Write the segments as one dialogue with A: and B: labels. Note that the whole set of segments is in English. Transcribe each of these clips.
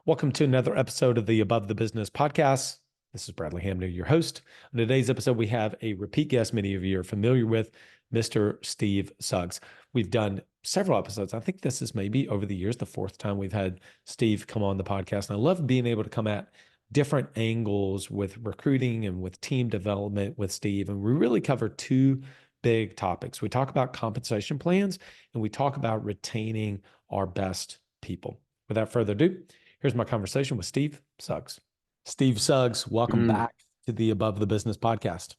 A: Welcome to another episode of the Above the Business podcast. This is Bradley Hamner, your host. On today's episode, we have a repeat guest many of you are familiar with, Mr. Steve Suggs. We've done several episodes. I think this is maybe over the years, the fourth time we've had Steve come on the podcast. And I love being able to come at different angles with recruiting and with team development with Steve. And we really cover two big topics. We talk about compensation plans and we talk about retaining our best people. Without further ado, here's my conversation with Steve Suggs. Steve Suggs, welcome back to the Above the Business podcast.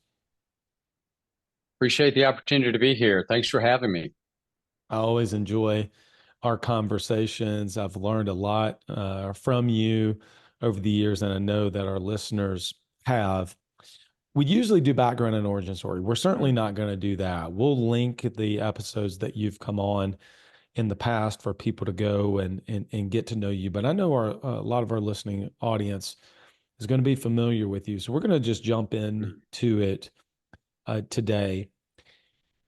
B: Appreciate the opportunity to be here. Thanks for having me.
A: I always enjoy our conversations. I've learned a lot from you over the years, and I know that our listeners have. We usually do background and origin story. We're certainly not going to do that. We'll link the episodes that you've come on in the past for people to go and get to know you. But I know a lot of our listening audience is going to be familiar with you. So we're going to just jump into it today.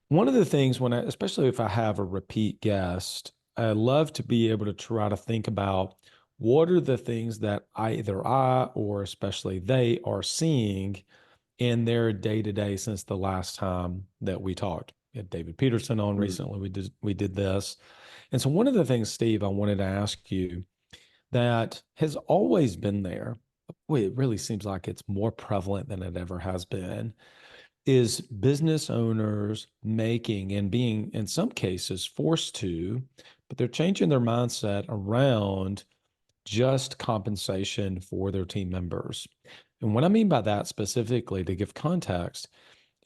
A: One of the things especially if I have a repeat guest, I love to be able to try to think about what are the things that either I or especially they are seeing in their day-to-day since the last time that we talked. We had David Peterson on recently. We did this. And so one of the things, Steve, I wanted to ask you that has always been there, it really seems like it's more prevalent than it ever has been, is business owners making and being, in some cases, forced to, but they're changing their mindset around just compensation for their team members. And what I mean by that specifically, to give context,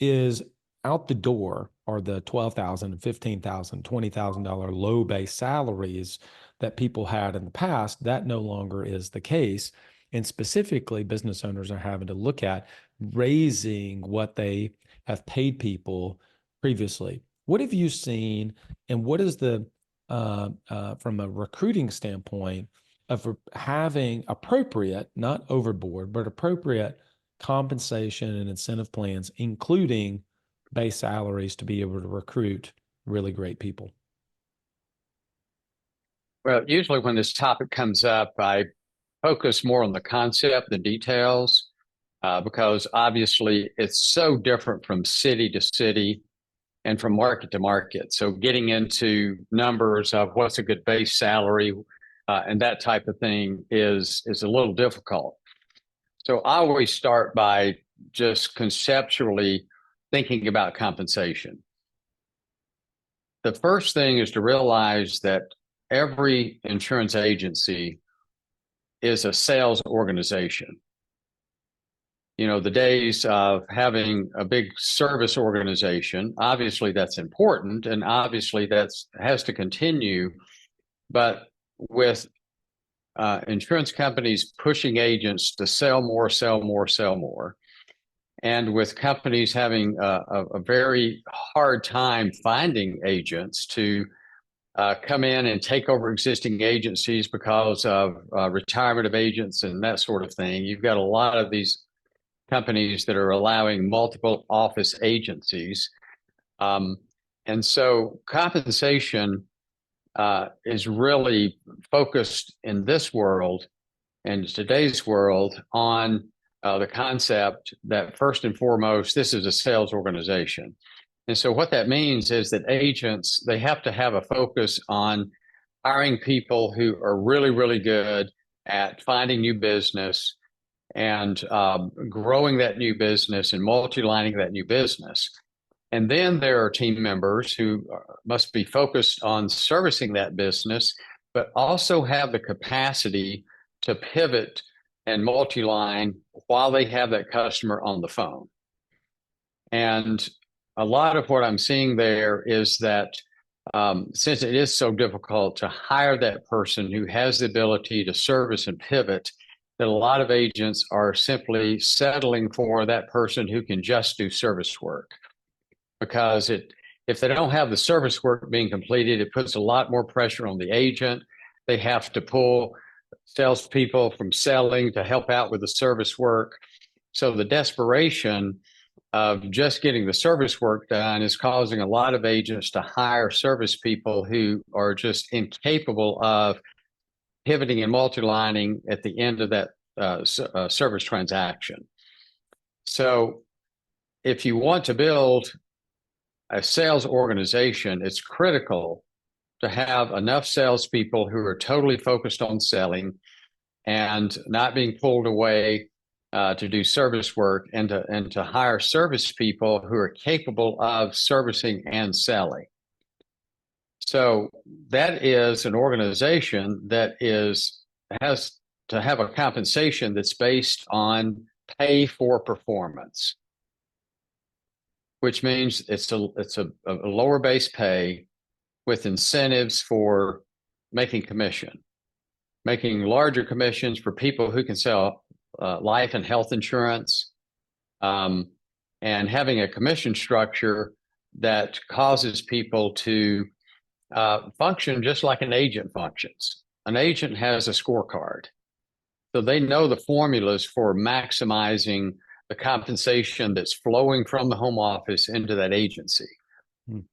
A: is out the door are the $12,000, $15,000, $20,000 low base salaries that people had in the past. That no longer is the case. And specifically, business owners are having to look at raising what they have paid people previously. What have you seen, and what is the, from a recruiting standpoint, of having appropriate, not overboard, but appropriate compensation and incentive plans, including base salaries, to be able to recruit really great people?
B: Well, usually when this topic comes up, I focus more on the concept, the details, because obviously it's so different from city to city and from market to market. So getting into numbers of what's a good base salary and that type of thing is a little difficult. So I always start by just conceptually thinking about compensation. The first thing is to realize that every insurance agency is a sales organization. You know, the days of having a big service organization, obviously that's important, and obviously has to continue. But with insurance companies pushing agents to sell more, sell more, sell more, and with companies having a very hard time finding agents to come in and take over existing agencies because of retirement of agents and that sort of thing, you've got a lot of these companies that are allowing multiple office agencies. And so compensation is really focused in this world and today's world on the concept that first and foremost, this is a sales organization. And so what that means is that agents, they have to have a focus on hiring people who are really, really good at finding new business and growing that new business and multi-lining that new business. And then there are team members who must be focused on servicing that business, but also have the capacity to pivot and multi-line while they have that customer on the phone. And a lot of what I'm seeing there is that since it is so difficult to hire that person who has the ability to service and pivot, that a lot of agents are simply settling for that person who can just do service work. Because if they don't have the service work being completed, it puts a lot more pressure on the agent. They have to pull salespeople from selling to help out with the service work. So the desperation of just getting the service work done is causing a lot of agents to hire service people who are just incapable of pivoting and multi-lining at the end of that service transaction. So if you want to build a sales organization, it's critical to have enough salespeople who are totally focused on selling and not being pulled away to do service work, and to hire service people who are capable of servicing and selling. So that is an organization that has to have a compensation that's based on pay for performance, which means it's a lower base pay with incentives for making commission, making larger commissions for people who can sell life and health insurance, and having a commission structure that causes people to function just like an agent functions. An agent has a scorecard, so they know the formulas for maximizing the compensation that's flowing from the home office into that agency.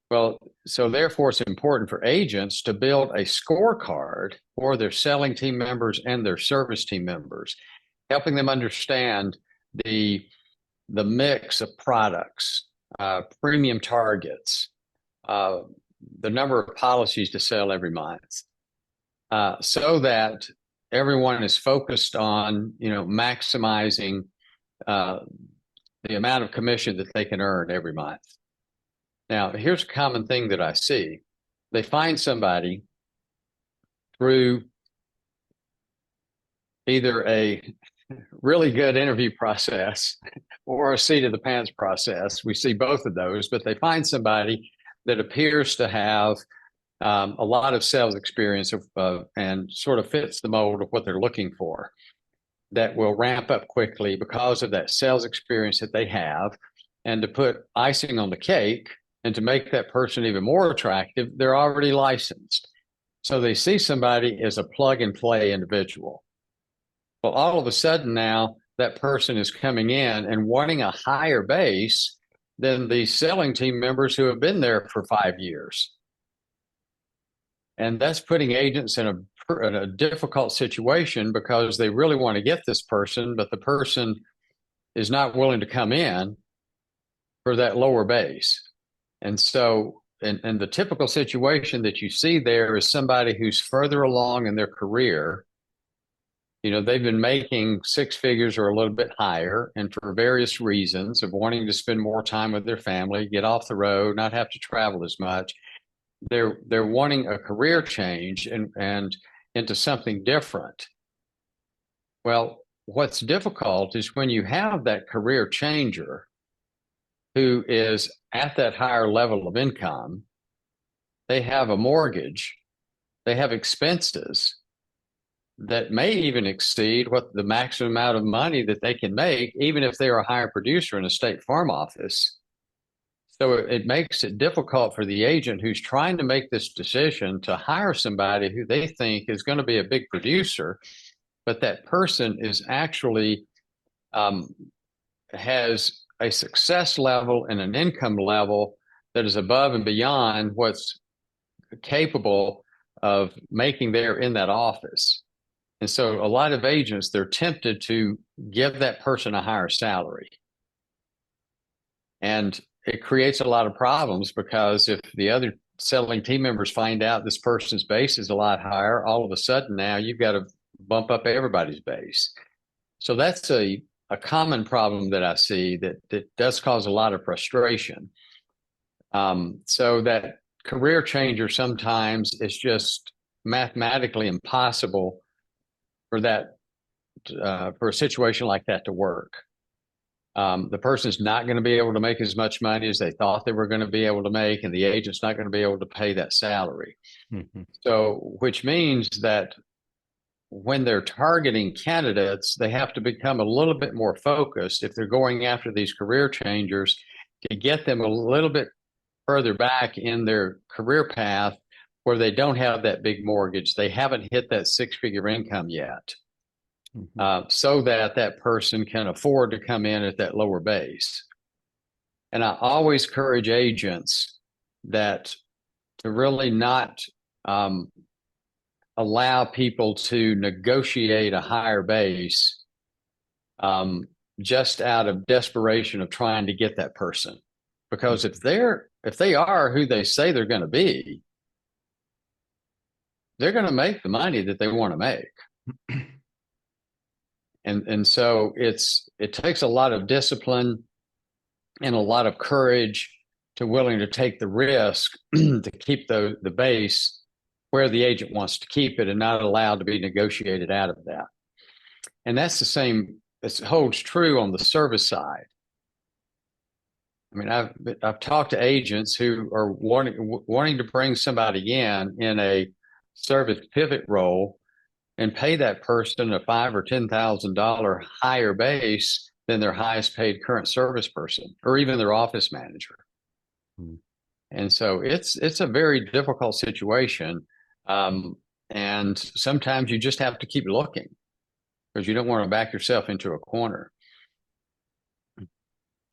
B: Well, so therefore, it's important for agents to build a scorecard for their selling team members and their service team members, helping them understand the mix of products, premium targets, the number of policies to sell every month, so that everyone is focused on, maximizing the amount of commission that they can earn every month. Now, here's a common thing that I see. They find somebody through either a really good interview process or a seat of the pants process. We see both of those, but they find somebody that appears to have a lot of sales experience and sort of fits the mold of what they're looking for, that will ramp up quickly because of that sales experience that they have. And to put icing on the cake and to make that person even more attractive, they're already licensed. So they see somebody as a plug and play individual. Well, all of a sudden now that person is coming in and wanting a higher base than the selling team members who have been there for 5 years. And that's putting agents in a difficult situation, because they really want to get this person, but the person is not willing to come in for that lower base. And so, and the typical situation that you see there is somebody who's further along in their career. They've been making six figures or a little bit higher, and for various reasons of wanting to spend more time with their family, get off the road, not have to travel as much, they're wanting a career change and into something different. Well, what's difficult is when you have that career changer who is at that higher level of income, they have a mortgage, they have expenses that may even exceed what the maximum amount of money that they can make, even if they're a higher producer in a state farm office. So it makes it difficult for the agent who's trying to make this decision to hire somebody who they think is going to be a big producer, but that person is actually has a success level and an income level that is above and beyond what's capable of making there in that office. And so a lot of agents, they're tempted to give that person a higher salary. And it creates a lot of problems, because if the other selling team members find out this person's base is a lot higher, all of a sudden now you've got to bump up everybody's base. So that's a common problem that I see that does cause a lot of frustration. So that career changer sometimes is just mathematically impossible for a situation like that to work. The person's not going to be able to make as much money as they thought they were going to be able to make, and the agent's not going to be able to pay that salary. Mm-hmm. So, which means that when they're targeting candidates, they have to become a little bit more focused if they're going after these career changers, to get them a little bit further back in their career path where they don't have that big mortgage. They haven't hit that six-figure income yet. Mm-hmm. So that person can afford to come in at that lower base. And I always encourage agents that to really not allow people to negotiate a higher base um, just out of desperation of trying to get that person. Because if they are who they say they're going to be, they're going to make the money that they want to make. And so it takes a lot of discipline and a lot of courage to willing to take the risk to keep the base where the agent wants to keep it and not allowed to be negotiated out of that. And that's the same, it holds true on the service side. I mean, I've talked to agents who are wanting to bring somebody in a service pivot role and pay that person a $5,000 or $10,000 higher base than their highest paid current service person or even their office manager. Mm. And so it's a very difficult situation. And sometimes you just have to keep looking because you don't want to back yourself into a corner.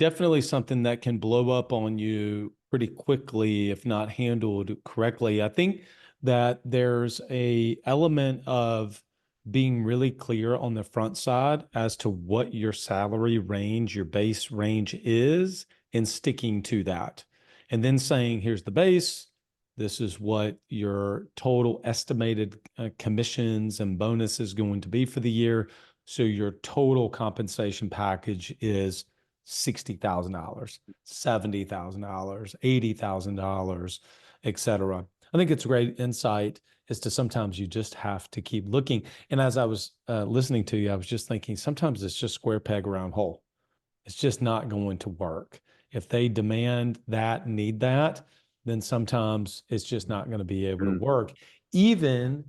A: Definitely something that can blow up on you pretty quickly if not handled correctly. I think that there's a element of being really clear on the front side as to what your salary range, your base range is, and sticking to that. And then saying, here's the base. This is what your total estimated commissions and bonus is going to be for the year. So your total compensation package is $60,000, $70,000, $80,000, et cetera. I think it's a great insight as to sometimes you just have to keep looking. And as I was listening to you, I was just thinking sometimes it's just square peg round hole. It's just not going to work. If they demand that, need that, then sometimes it's just not going to be able to work. Even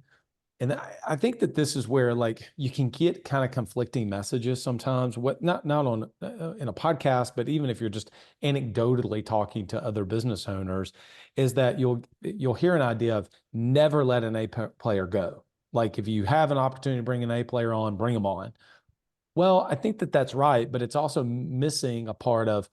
A: and I think that this is where like you can get kind of conflicting messages sometimes, what not on in a podcast, but even if you're just anecdotally talking to other business owners, is that you'll hear an idea of never let an A player go. Like if you have an opportunity to bring an A player on, bring them on. Well, I think that that's right, but it's also missing a part of,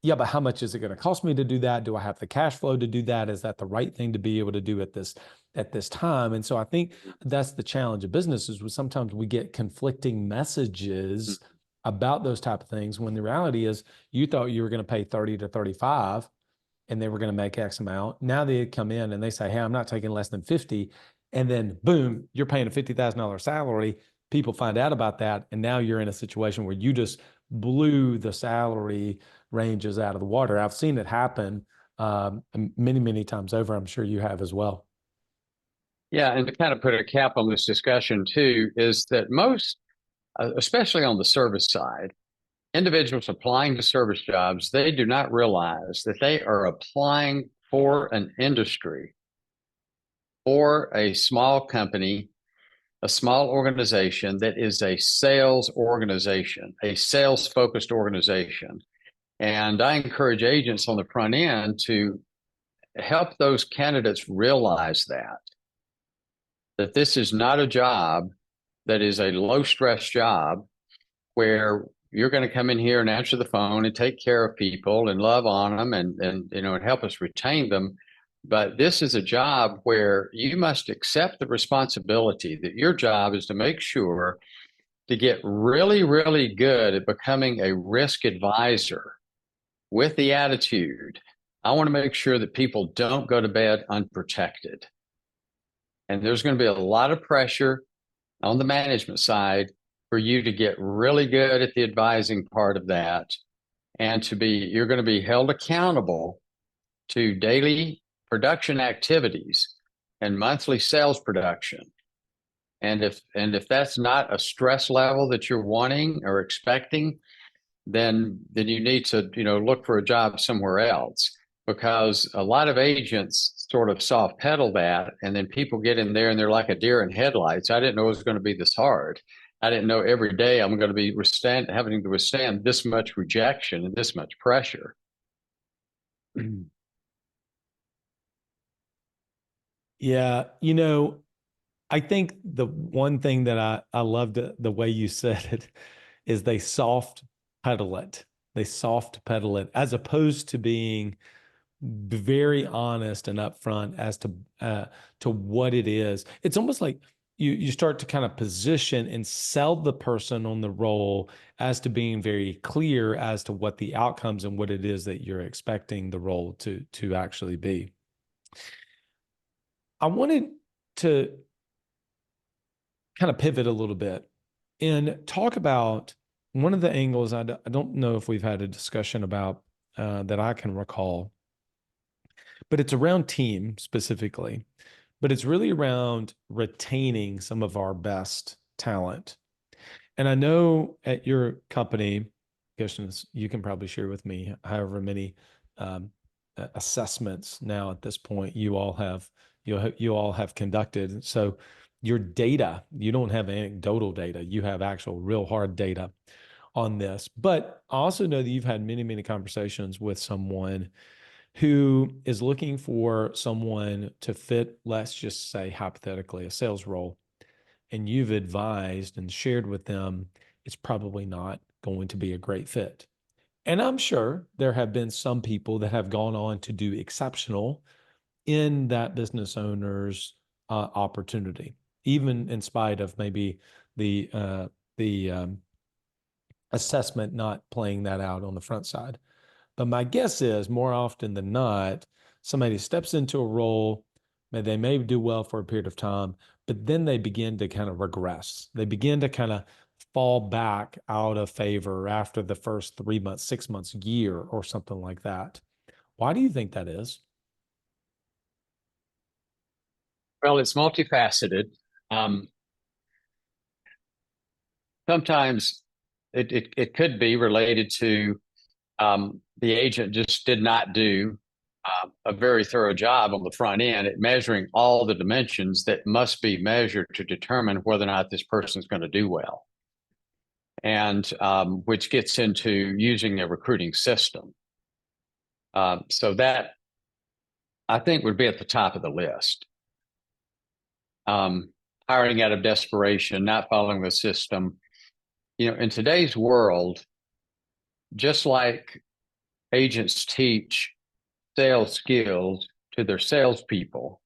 A: yeah, but how much is it going to cost me to do that? Do I have the cash flow to do that? Is that the right thing to be able to do at this time? And so I think that's the challenge of businesses. Sometimes we get conflicting messages about those type of things when the reality is you thought you were going to pay 30 to 35 and they were going to make X amount. Now they come in and they say, hey, I'm not taking less than 50. And then boom, you're paying a $50,000 salary. People find out about that. And now you're in a situation where you just blew the salary ranges out of the water. I've seen it happen many, many times over. I'm sure you have as well.
B: Yeah, and to kind of put a cap on this discussion too, is that most, especially on the service side, individuals applying to service jobs, they do not realize that they are applying for an industry or a small company, a small organization that is a sales organization, a sales focused organization. And I encourage agents on the front end to help those candidates realize that this is not a job that is a low stress job where you're going to come in here and answer the phone and take care of people and love on them and help us retain them. But this is a job where you must accept the responsibility that your job is to make sure to get really, really good at becoming a risk advisor with the attitude, I want to make sure that people don't go to bed unprotected. And there's going to be a lot of pressure on the management side for you to get really good at the advising part of that. And you're going to be held accountable to daily production activities and monthly sales production. And if that's not a stress level that you're wanting or expecting, then you need to look for a job somewhere else, because a lot of agents sort of soft pedal that, and then people get in there and they're like a deer in headlights. I didn't know it was going to be this hard. I didn't know every day I'm going to be having to withstand this much rejection and this much pressure.
A: Yeah, I think the one thing that I loved the way you said it is they soft pedal it. They soft pedal it as opposed to being be very honest and upfront as to what it is. It's almost like you start to kind of position and sell the person on the role as to being very clear as to what the outcomes and what it is that you're expecting the role to actually be. I wanted to kind of pivot a little bit and talk about one of the angles I don't know if we've had a discussion about that I can recall, but it's around team specifically, but it's really around retaining some of our best talent. And I know at your company, Christian, you can probably share with me however many um, assessments now at this point you all have conducted. So your data, you don't have anecdotal data, you have actual real hard data on this. But I also know that you've had many, many conversations with someone who is looking for someone to fit, let's just say hypothetically, a sales role, and you've advised and shared with them it's probably not going to be a great fit. And I'm sure there have been some people that have gone on to do exceptional in that business owner's opportunity, even in spite of maybe the assessment not playing that out on the front side. But my guess is more often than not, somebody steps into a role, they may do well for a period of time, but then they begin to kind of regress. They begin to kind of fall back out of favor after the first 3 months, 6 months, year, or something like that. Why do you think that is?
B: Well, it's multifaceted. Um, Sometimes it could be related to the agent just did not do a very thorough job on the front end at measuring all the dimensions that must be measured to determine whether or not this person is going to do well. And which gets into using a recruiting system. So that I think would be at the top of the list. Hiring out of desperation, not following the system. You know, in today's world, just like agents teach sales skills to their salespeople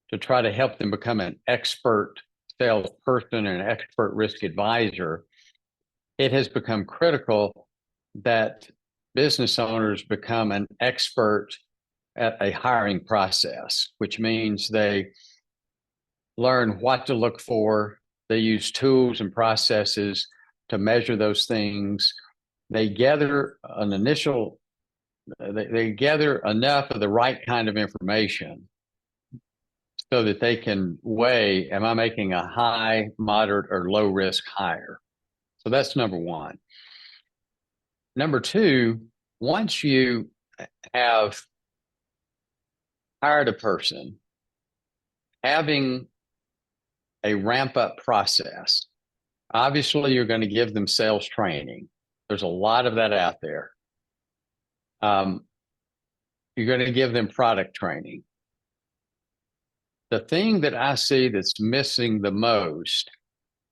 B: to try to help them become an expert salesperson and an expert risk advisor, it has become critical that business owners become an expert at a hiring process, which means they learn what to look for. They use tools and processes to measure those things. They gather an initial, they gather enough of the right kind of information so that they can weigh, am I making a high, moderate, or low risk hire? So that's number one. Number two, once you have hired a person, having a ramp up process, obviously you're going to give them sales training. There's a lot of that out there. You're going to give them product training. The thing that I see that's missing the most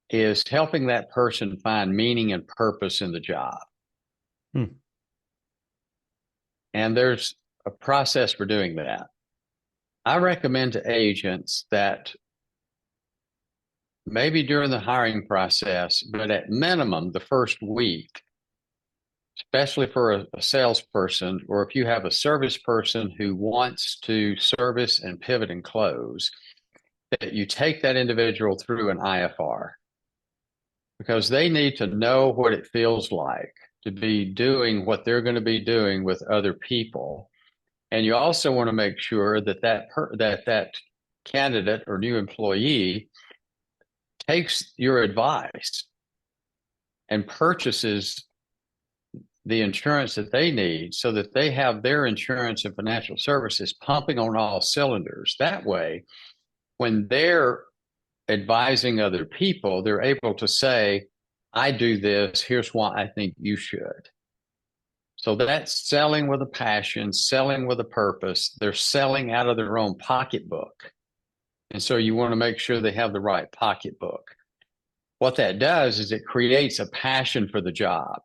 B: is helping that person find meaning and purpose in the job. And there's a process for doing that. I recommend to agents that maybe during the hiring process, but at minimum the first week, especially for a salesperson, or if you have a service person who wants to service and pivot and close, that you take that individual through an IFR, because they need to know what it feels like to be doing what they're going to be doing with other people. And you also want to make sure that that candidate or new employee takes your advice and purchases the insurance that they need so that they have their insurance and financial services pumping on all cylinders. That way, when they're advising other people, they're able to say, I do this, here's why I think you should. So that's selling with a passion, selling with a purpose. They're selling out of their own pocketbook. And so you want to make sure they have the right pocketbook. What that does is it creates a passion for the job.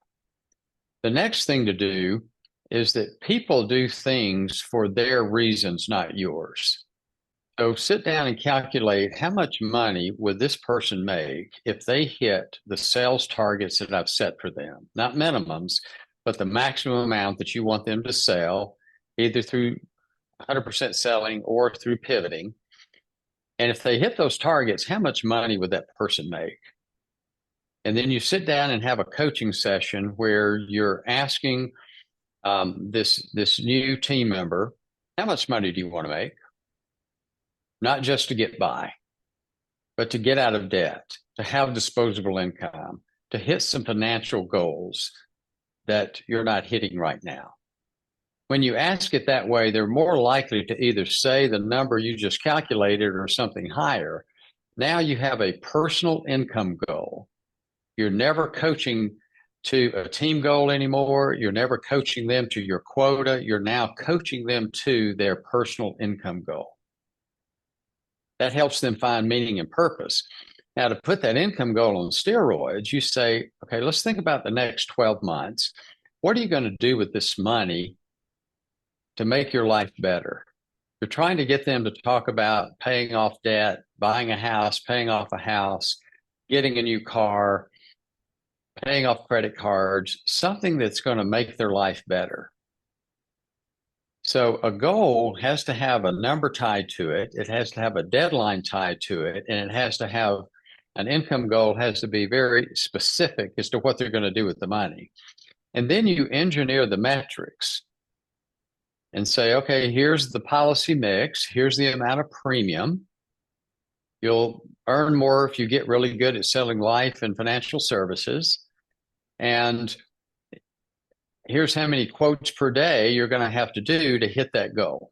B: The next thing to do is that people do things for their reasons, not yours. So sit down and calculate how much money would this person make if they hit the sales targets that I've set for them, not minimums, but the maximum amount that you want them to sell, either through 100% selling or through pivoting. And if they hit those targets, how much money would that person make? And then you sit down and have a coaching session where you're asking this new team member, how much money do you want to make? Not just to get by, but to get out of debt, to have disposable income, to hit some financial goals that you're not hitting right now. When you ask it that way, they're more likely to either say the number you just calculated or something higher. Now you have a personal income goal. You're never coaching to a team goal anymore. You're never coaching them to your quota. You're now coaching them to their personal income goal. That helps them find meaning and purpose. Now, to put that income goal on steroids, you say, okay, let's think about the next 12 months. What are you going to do with this money to make your life better? You're trying to get them to talk about paying off debt, buying a house, paying off a house, getting a new car, paying off credit cards, something that's going to make their life better. So a goal has to have a number tied to it. It has to have a deadline tied to it. And it has to have an income goal has to be very specific as to what they're going to do with the money. And then you engineer the metrics and say, okay, here's the policy mix. Here's the amount of premium. You'll earn more if you get really good at selling life and financial services. And here's how many quotes per day you're going to have to do to hit that goal.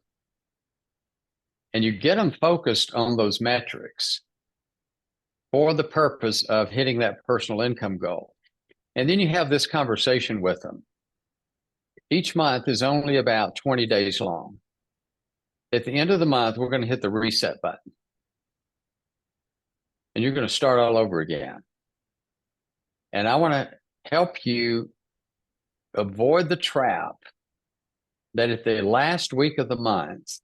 B: And you get them focused on those metrics for the purpose of hitting that personal income goal. And then you have this conversation with them. Each month is only about 20 days long. At the end of the month, we're going to hit the reset button. And you're going to start all over again. And I want to help you avoid the trap that at the last week of the month,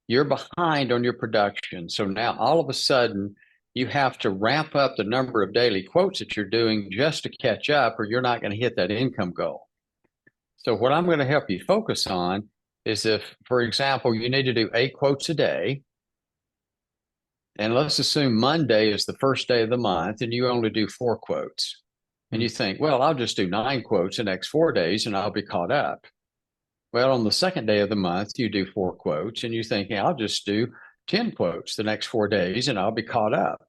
B: you're behind on your production. So now all of a sudden, you have to ramp up the number of daily quotes that you're doing just to catch up, or you're not going to hit that income goal. So what I'm going to help you focus on is if, for example, you need to do 8 quotes a day, and let's assume Monday is the first day of the month and you only do 4 quotes. And you think, well, I'll just do 9 quotes the next 4 days and I'll be caught up. Well, on the second day of the month, you do 4 quotes and you think, I'll just do 10 quotes the next 4 days and I'll be caught up.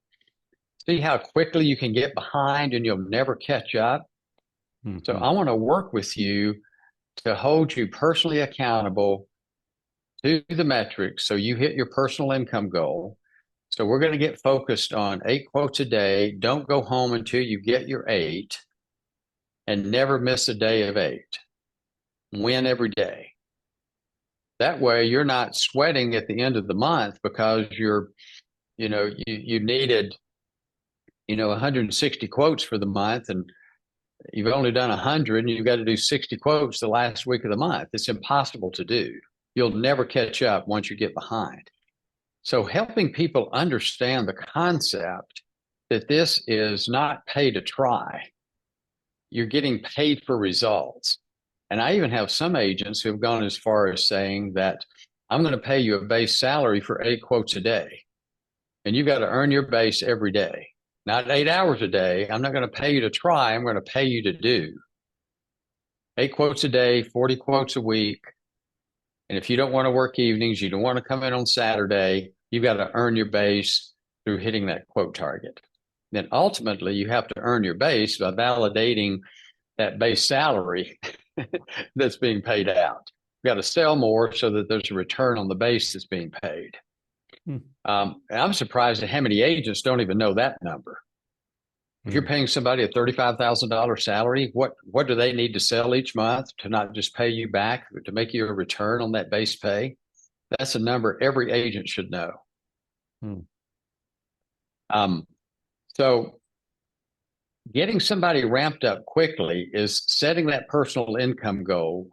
B: See how quickly you can get behind and you'll never catch up? Mm-hmm. So I want to work with you to hold you personally accountable to the metrics so you hit your personal income goal. So we're going to get focused on 8 quotes a day. Don't go home until you get your 8 and never miss a day of 8. Win every day. That way you're not sweating at the end of the month because you needed, 160 quotes for the month and you've only done 100 and you've got to do 60 quotes the last week of the month. It's impossible to do. You'll never catch up once you get behind. So helping people understand the concept that this is not pay to try. You're getting paid for results. And I even have some agents who have gone as far as saying that I'm going to pay you a base salary for 8 quotes a day. And you've got to earn your base every day. Not 8 hours a day. I'm not going to pay you to try. I'm going to pay you to do. 8 quotes a day, 40 quotes a week. And if you don't want to work evenings, you don't want to come in on Saturday, you've got to earn your base through hitting that quote target. Then ultimately, you have to earn your base by validating that base salary that's being paid out. You've got to sell more so that there's a return on the base that's being paid. And I'm surprised at how many agents don't even know that number. If you're paying somebody a $35,000 salary, what do they need to sell each month to not just pay you back, to make you a return on that base pay? That's a number every agent should know. So getting somebody ramped up quickly is setting that personal income goal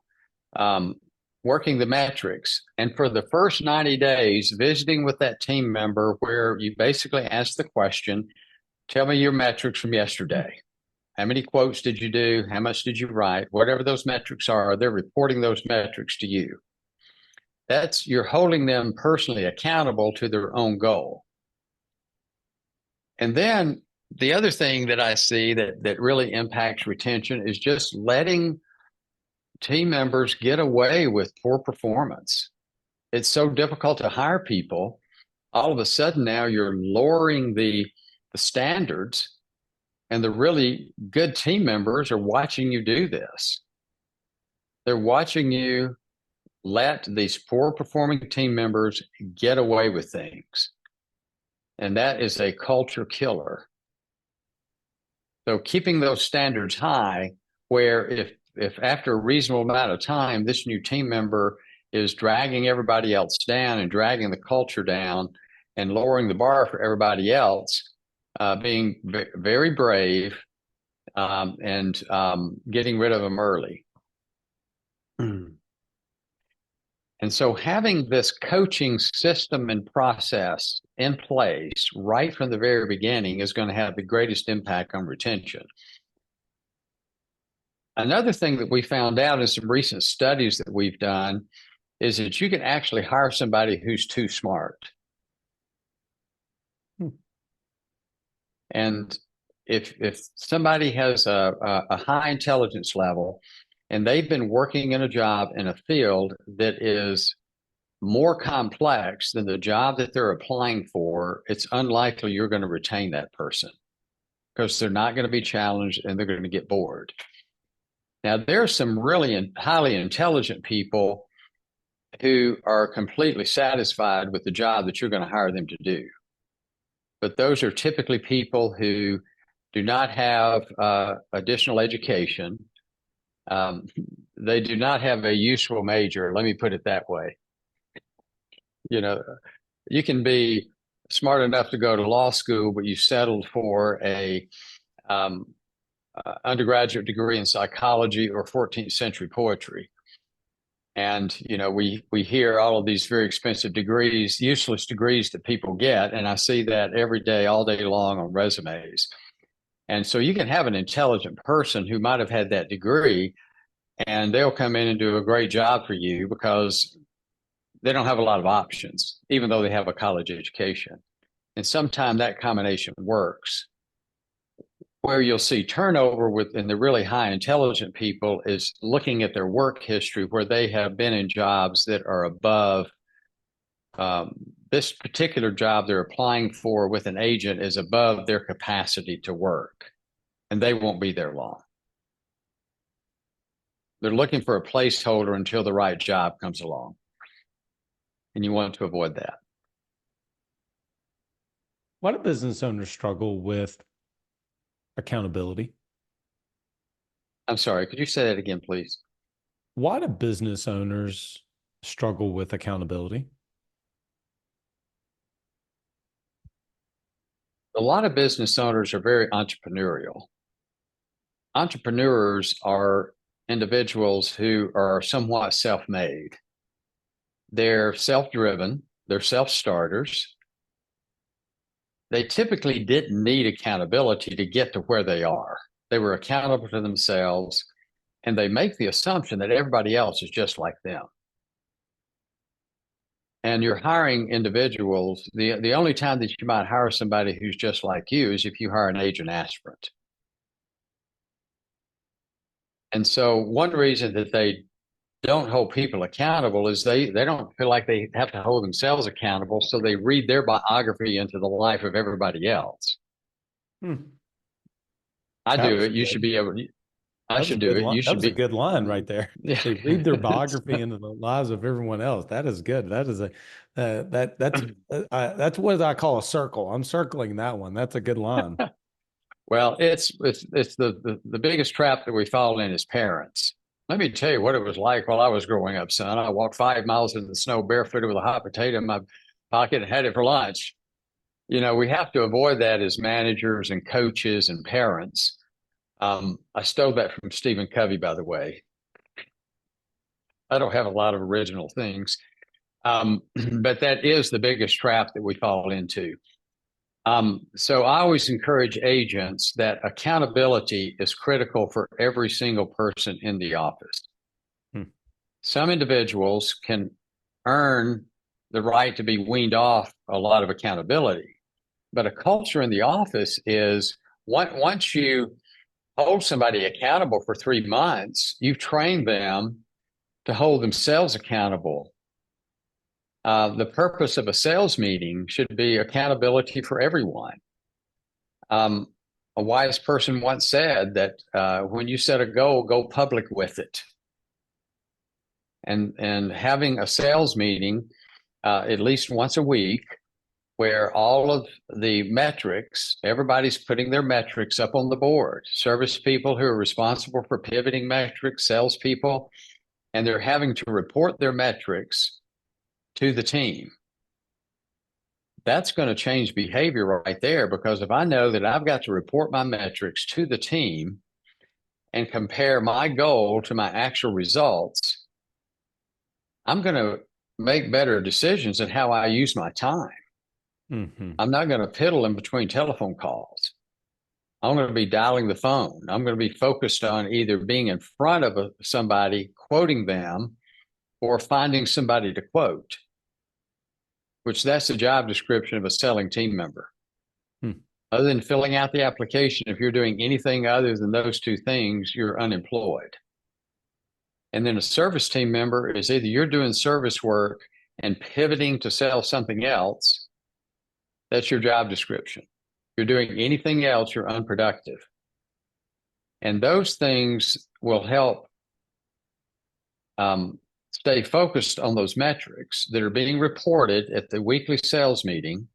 B: um, working the metrics. And for the first 90 days, visiting with that team member, where you basically ask the question, tell me your metrics from yesterday. How many quotes did you do? How much did you write? Whatever those metrics are, they're reporting those metrics to you. You're holding them personally accountable to their own goal. And then the other thing that I see that really impacts retention is just letting team members get away with poor performance. It's so difficult to hire people. All of a sudden now you're lowering the standards, and the really good team members are watching you do this. They're watching you let these poor performing team members get away with things. And that is a culture killer. So keeping those standards high, where if after a reasonable amount of time, this new team member is dragging everybody else down and dragging the culture down and lowering the bar for everybody else, being very brave, and getting rid of them early. And so having this coaching system and process in place right from the very beginning is going to have the greatest impact on retention. Another thing that we found out in some recent studies that we've done is that you can actually hire somebody who's too smart. And if somebody has a high intelligence level and they've been working in a job in a field that is more complex than the job that they're applying for, it's unlikely you're going to retain that person, because they're not going to be challenged and they're going to get bored. Now, there are some really highly intelligent people who are completely satisfied with the job that you're going to hire them to do. But those are typically people who do not have additional education. They do not have a useful major. Let me put it that way. You know, you can be smart enough to go to law school, but you settled for a undergraduate degree in psychology or 14th century poetry. And, we hear all of these very expensive degrees, useless degrees that people get. And I see that every day, all day long on resumes. And so you can have an intelligent person who might have had that degree, and they'll come in and do a great job for you because they don't have a lot of options, even though they have a college education. And sometimes that combination works. Where you'll see turnover within the really high intelligent people is looking at their work history, where they have been in jobs that are above this particular job they're applying for with an agent is above their capacity to work, and they won't be there long. They're looking for a placeholder until the right job comes along, and you want to avoid that.
A: Why do business owners struggle with accountability?
B: I'm sorry, could you say that again, please?
A: Why do business owners struggle with accountability?
B: A lot of business owners are very entrepreneurial. Entrepreneurs are individuals who are somewhat self-made. They're self-driven, they're self-starters. They typically didn't need accountability to get to where they are. They were accountable to themselves, and they make the assumption that everybody else is just like them. And you're hiring individuals. The only time that you might hire somebody who's just like you is if you hire an agent aspirant. And so one reason that they don't hold people accountable is they don't feel like they have to hold themselves accountable, so they read their biography into the life of everybody else. I do it. You should be able. I should do it. You should be.
A: That was a good line right there.
B: Yeah.
A: They read their biography into the lives of everyone else. That is good. That is that's what I call a circle. I'm circling that one. That's a good line.
B: Well, it's the biggest trap that we fall in as parents. Let me tell you what it was like while I was growing up, son. I walked 5 miles in the snow barefooted with a hot potato in my pocket and had it for lunch. We have to avoid that as managers and coaches and parents. I stole that from Stephen Covey, by the way. I don't have a lot of original things. But that is the biggest trap that we fall into. So I always encourage agents that accountability is critical for every single person in the office.
A: Hmm.
B: Some individuals can earn the right to be weaned off a lot of accountability, but a culture in the office is once you hold somebody accountable for 3 months, you've trained them to hold themselves accountable. The purpose of a sales meeting should be accountability for everyone. A wise person once said that when you set a goal, go public with it. And having a sales meeting at least once a week where all of the metrics, everybody's putting their metrics up on the board. Service people who are responsible for pivoting metrics, salespeople, and they're having to report their metrics to the team. That's going to change behavior right there, because if I know that I've got to report my metrics to the team and compare my goal to my actual results, I'm going to make better decisions in how I use my time.
A: Mm-hmm.
B: I'm not going to piddle in between telephone calls. I'm going to be dialing the phone. I'm going to be focused on either being in front of somebody, quoting them, or finding somebody to quote, which that's the job description of a selling team member.
A: Hmm.
B: Other than filling out the application, if you're doing anything other than those two things, you're unemployed. And then a service team member is either you're doing service work and pivoting to sell something else. That's your job description. If you're doing anything else, you're unproductive. And those things will help stay focused on those metrics that are being reported at the weekly sales meeting,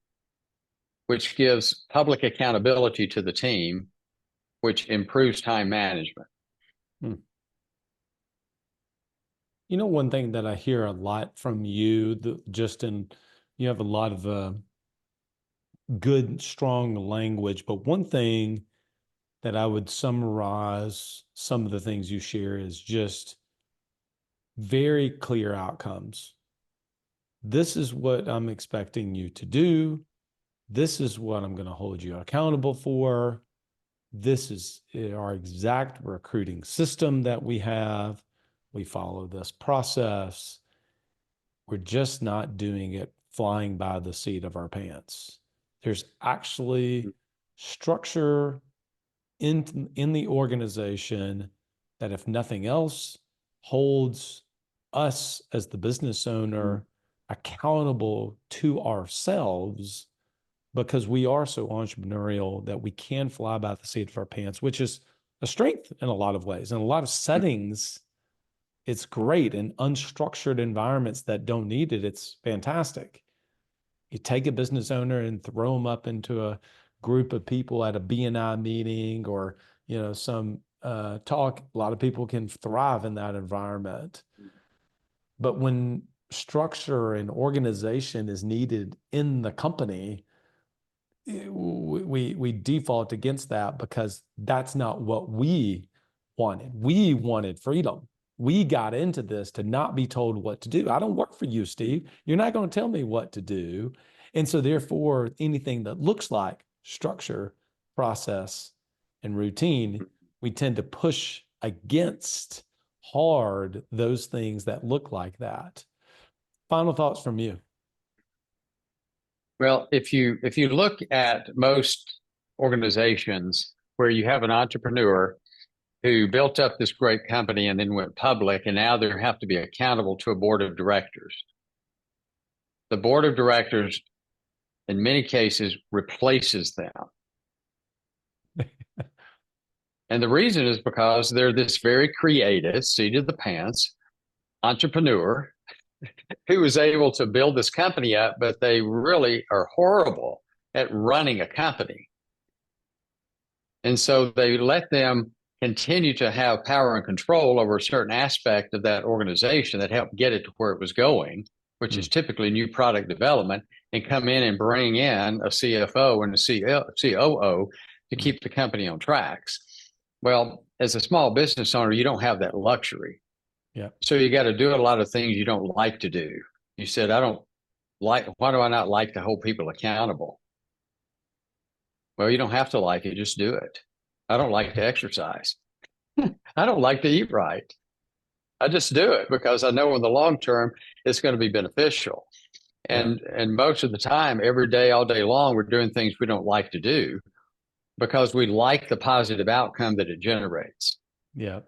B: which gives public accountability to the team, which improves time management.
A: Hmm. You know, one thing that I hear a lot from you, you have a lot of good, strong language, but one thing that I would summarize some of the things you share is just very clear outcomes. This is what I'm expecting you to do. This is what I'm going to hold you accountable for. This is our exact recruiting system that we have. We follow this process. We're just not doing it flying by the seat of our pants. There's actually structure in the organization that, if nothing else, holds us as the business owner accountable to ourselves, because we are so entrepreneurial that we can fly by the seat of our pants, which is a strength in a lot of ways. In a lot of settings, it's great. In unstructured environments that don't need it, it's fantastic. You take a business owner and throw them up into a group of people at a BNI meeting, or some talk. A lot of people can thrive in that environment. But when structure and organization is needed in the company, we default against that, because that's not what we wanted. We wanted freedom. We got into this to not be told what to do. I don't work for you, Steve. You're not going to tell me what to do. And so therefore, anything that looks like structure, process, and routine, we tend to push against hard those things that look like that. Final thoughts from you.
B: Well, if you look at most organizations where you have an entrepreneur who built up this great company and then went public, and now they have to be accountable to a board of directors. The board of directors, in many cases, replaces them. And the reason is because they're this very creative, seat of the pants entrepreneur who was able to build this company up, but they really are horrible at running a company. And so they let them continue to have power and control over a certain aspect of that organization that helped get it to where it was going, which is typically new product development, and come in and bring in a CFO and a COO to keep the company on tracks. Well, as a small business owner, you don't have that luxury.
A: Yeah.
B: So you got to do a lot of things you don't like to do. You said, why do I not like to hold people accountable? Well, you don't have to like it, just do it. I don't like to exercise. I don't like to eat right. I just do it because I know in the long term it's going to be beneficial.
A: Yeah.
B: And most of the time, every day, all day long, we're doing things we don't like to do because we like the positive outcome that it generates.
A: Yeah.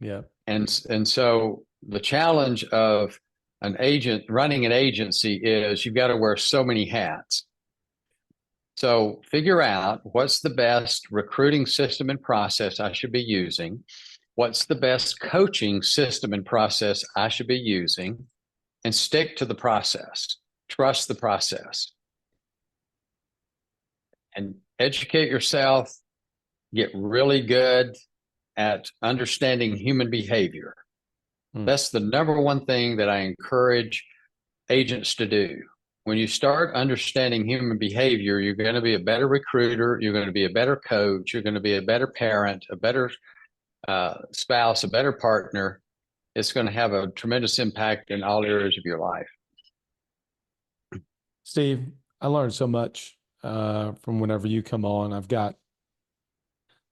A: Yeah.
B: And so the challenge of an agent running an agency is you've got to wear so many hats. So figure out what's the best recruiting system and process I should be using. What's the best coaching system and process I should be using, and stick to the process. Trust the process and educate yourself. Get really good at understanding human behavior.
A: Mm.
B: That's the number one thing that I encourage agents to do. When you start understanding human behavior, you're going to be a better recruiter. You're going to be a better coach. You're going to be a better parent, a better spouse, a better partner. It's going to have a tremendous impact in all areas of your life.
A: Steve, I learned so much from whenever you come on. I've got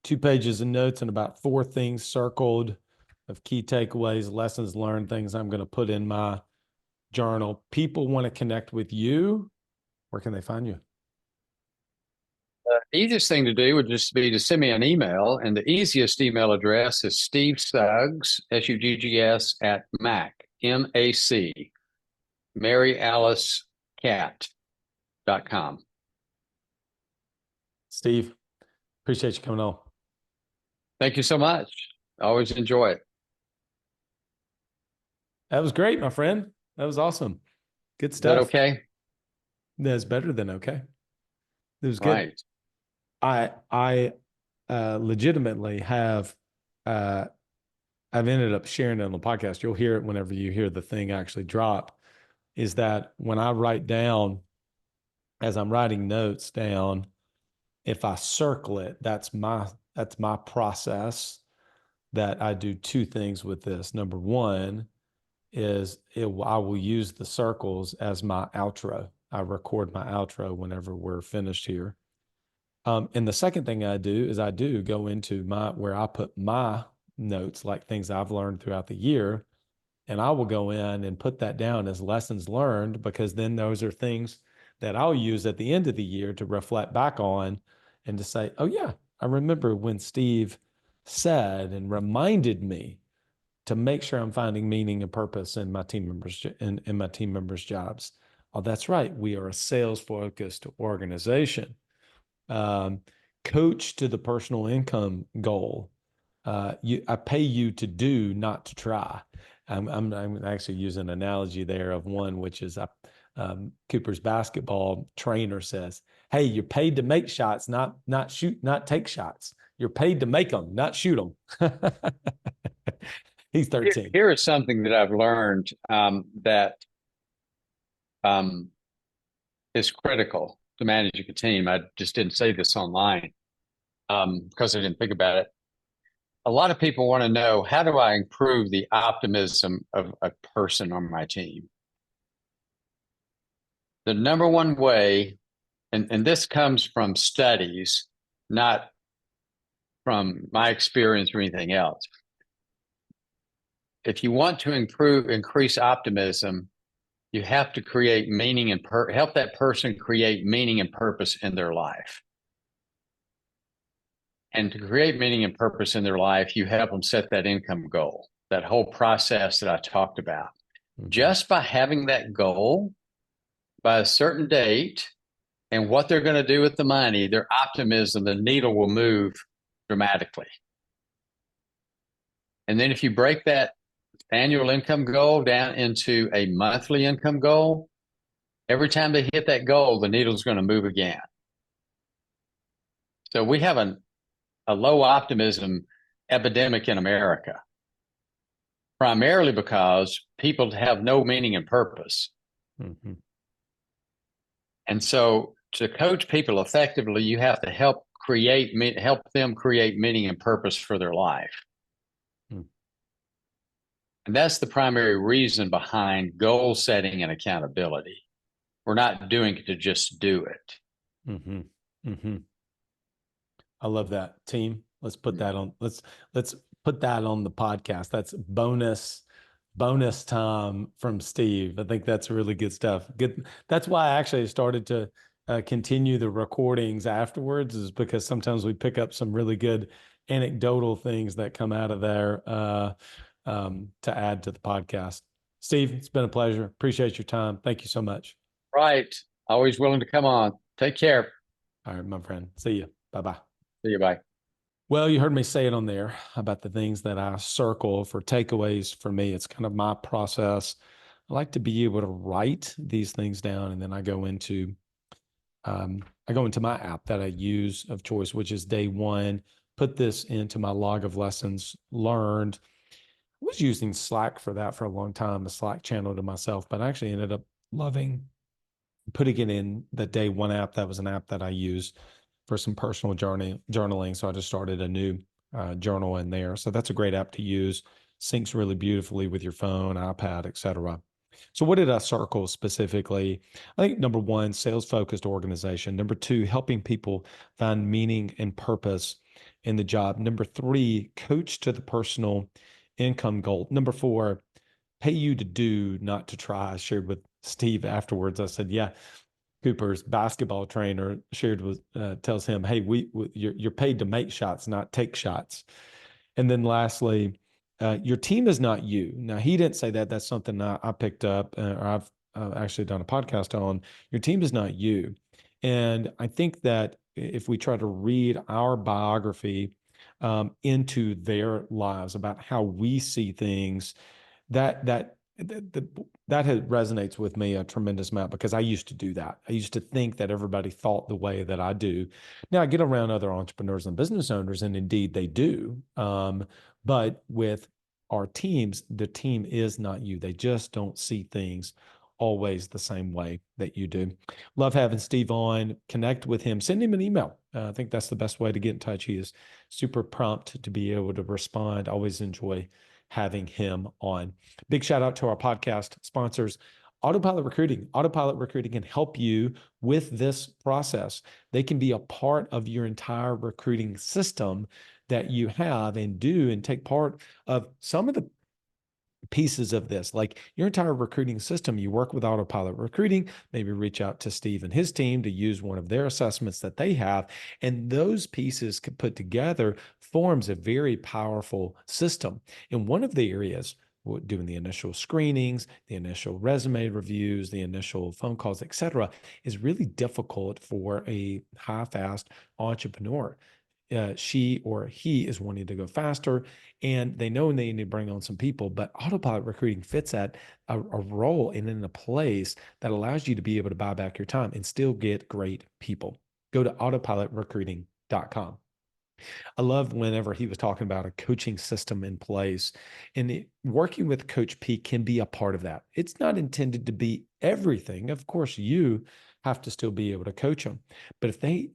A: 2 pages of notes and about 4 things circled of key takeaways, lessons learned, things I'm going to put in my journal. People want to connect with you. Where can they find you?
B: The easiest thing to do would just be to send me an email. And the easiest email address is Steve Suggs, Suggs, at Mac, MAC, Mary Alice Cat.com.
A: Steve, appreciate you coming on.
B: Thank you so much. I always enjoy it.
A: That was great, my friend. That was awesome. Good
B: Is that
A: stuff.
B: okay?
A: That's better than okay. It was good.
B: Right.
A: I legitimately have I've ended up sharing it on the podcast. You'll hear it whenever you hear the thing actually drop. Is that when I write down, as I'm writing notes down, if I circle it, that's my process. That I do 2 things with this. Number one is I will use the circles as my outro. I record my outro whenever we're finished here. And the second thing I do is I do go into where I put my notes, like things I've learned throughout the year, and I will go in and put that down as lessons learned, because then those are things that I'll use at the end of the year to reflect back on and to say, oh yeah, I remember when Steve said and reminded me to make sure I'm finding meaning and purpose in my team members in my team members' jobs. Oh, that's right. We are a sales focused organization. Um, Coach to the personal income goal. I pay you to do, not to try. I'm actually using an analogy there of one, which is Cooper's basketball trainer says, "Hey, you're paid to make shots, not shoot, not take shots. You're paid to make them, not shoot them." He's 13.
B: Here is something that I've learned that um, is critical to managing a team. I just didn't say this online because I didn't think about it. A lot of people want to know, how do I improve the optimism of a person on my team? The number one way, and this comes from studies, not from my experience or anything else. If you want to increase optimism, you have to create meaning and help that person create meaning and purpose in their life. And to create meaning and purpose in their life, you help them set that income goal, that whole process that I talked about. Mm-hmm. Just by having that goal by a certain date and what they're going to do with the money, their optimism, the needle will move dramatically. And then if you break that annual income goal down into a monthly income goal, every time they hit that goal, the needle is going to move again. So we have a low optimism epidemic in America, primarily because people have no meaning and purpose. Mm-hmm. And so to coach people effectively, you have to help them create meaning and purpose for their life. Mm. And that's the primary reason behind goal setting and accountability. We're not doing it to just do it.
A: Mm-hmm. Mm-hmm. I love that, team. Let's put that on. Let's put that on the podcast. That's bonus time from Steve. I think that's really good stuff. Good. That's why I actually started to continue the recordings afterwards, is because sometimes we pick up some really good anecdotal things that come out of there to add to the podcast. Steve, it's been a pleasure. Appreciate your time. Thank you so much.
B: Right. Always willing to come on. Take care.
A: All right, my friend. See you. Bye bye.
B: See you. Bye.
A: Well, you heard me say it on there about the things that I circle for takeaways for me. It's kind of my process. I like to be able to write these things down, and then I go into my app that I use of choice, which is Day One. Put this into my log of lessons learned. I was using Slack for that for a long time, a Slack channel to myself, but I actually ended up loving putting it in the Day One app. That was an app that I use for some personal journaling. So I just started a new journal in there. So that's a great app to use. Syncs really beautifully with your phone, iPad, etc. So what did I circle specifically? I think number one, sales focused organization. Number two, helping people find meaning and purpose in the job. Number three, coach to the personal income goal. Number four, pay you to do, not to try. I shared with Steve afterwards. I said, yeah, Cooper's basketball trainer shared with tells him, "Hey, you're paid to make shots, not take shots." And then lastly, your team is not you. Now he didn't say that. That's something I picked up, or I've actually done a podcast on. Your team is not you, and I think that if we try to read our biography into their lives about how we see things, that that that resonates with me a tremendous amount, because I used to do that. I used to think that everybody thought the way that I do. Now I get around other entrepreneurs and business owners, and indeed they do. But with our teams, the team is not you. They just don't see things always the same way that you do. Love having Steve on. Connect with him. Send him an email. I think that's the best way to get in touch. He is super prompt to be able to respond. Always enjoy having him on. Big shout out to our podcast sponsors, Autopilot Recruiting. Autopilot Recruiting can help you with this process. They can be a part of your entire recruiting system that you have, and do and take part of some of the pieces of this, like your entire recruiting system. You work with Autopilot Recruiting, maybe reach out to Steve and his team to use one of their assessments that they have. And those pieces put together forms a very powerful system. In one of the areas, doing the initial screenings, the initial resume reviews, the initial phone calls, etc., is really difficult for a high fast entrepreneur. She or he is wanting to go faster, and they know they need to bring on some people, but Autopilot Recruiting fits at a role and in a place that allows you to be able to buy back your time and still get great people. Go to autopilotrecruiting.com. I love whenever he was talking about a coaching system in place, and working with Coach P can be a part of that. It's not intended to be everything. Of course, you have to still be able to coach them, but if they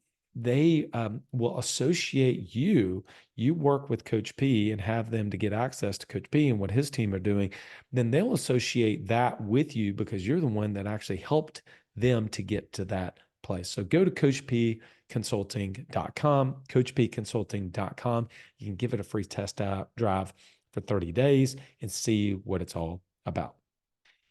A: will associate you work with Coach P and have them to get access to Coach P and what his team are doing, then they'll associate that with you because you're the one that actually helped them to get to that place. So go to coachpconsulting.com, coachpconsulting.com. You can give it a free test drive for 30 days and see what it's all about.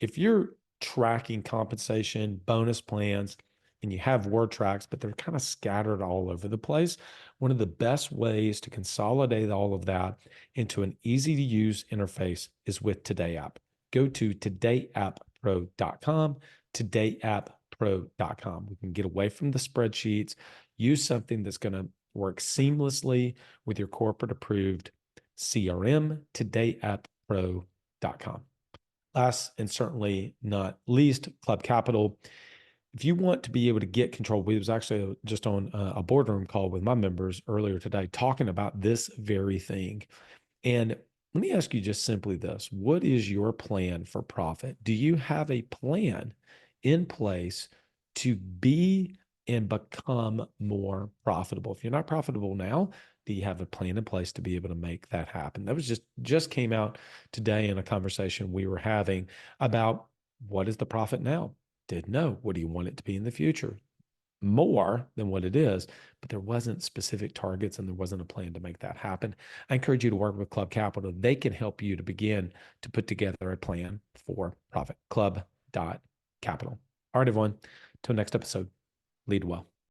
A: If you're tracking compensation, bonus plans, and you have word tracks, but they're kind of scattered all over the place, one of the best ways to consolidate all of that into an easy to use interface is with Today App. Go to todayappro.com, todayappro.com. We can get away from the spreadsheets, use something that's going to work seamlessly with your corporate approved CRM, todayappro.com. Last and certainly not least, Club Capital. If you want to be able to get control, we was actually just on a boardroom call with my members earlier today talking about this very thing. And let me ask you just simply this: what is your plan for profit? Do you have a plan in place to be and become more profitable? If you're not profitable now, Do you have a plan in place to be able to make that happen? That was just came out today in a conversation we were having about what is the profit now? Didn't know. What do you want it to be in the future? More than what it is, but there wasn't specific targets and there wasn't a plan to make that happen. I encourage you to work with Club Capital. They can help you to begin to put together a plan for profit. Club.capital. All right, everyone. Till next episode, lead well.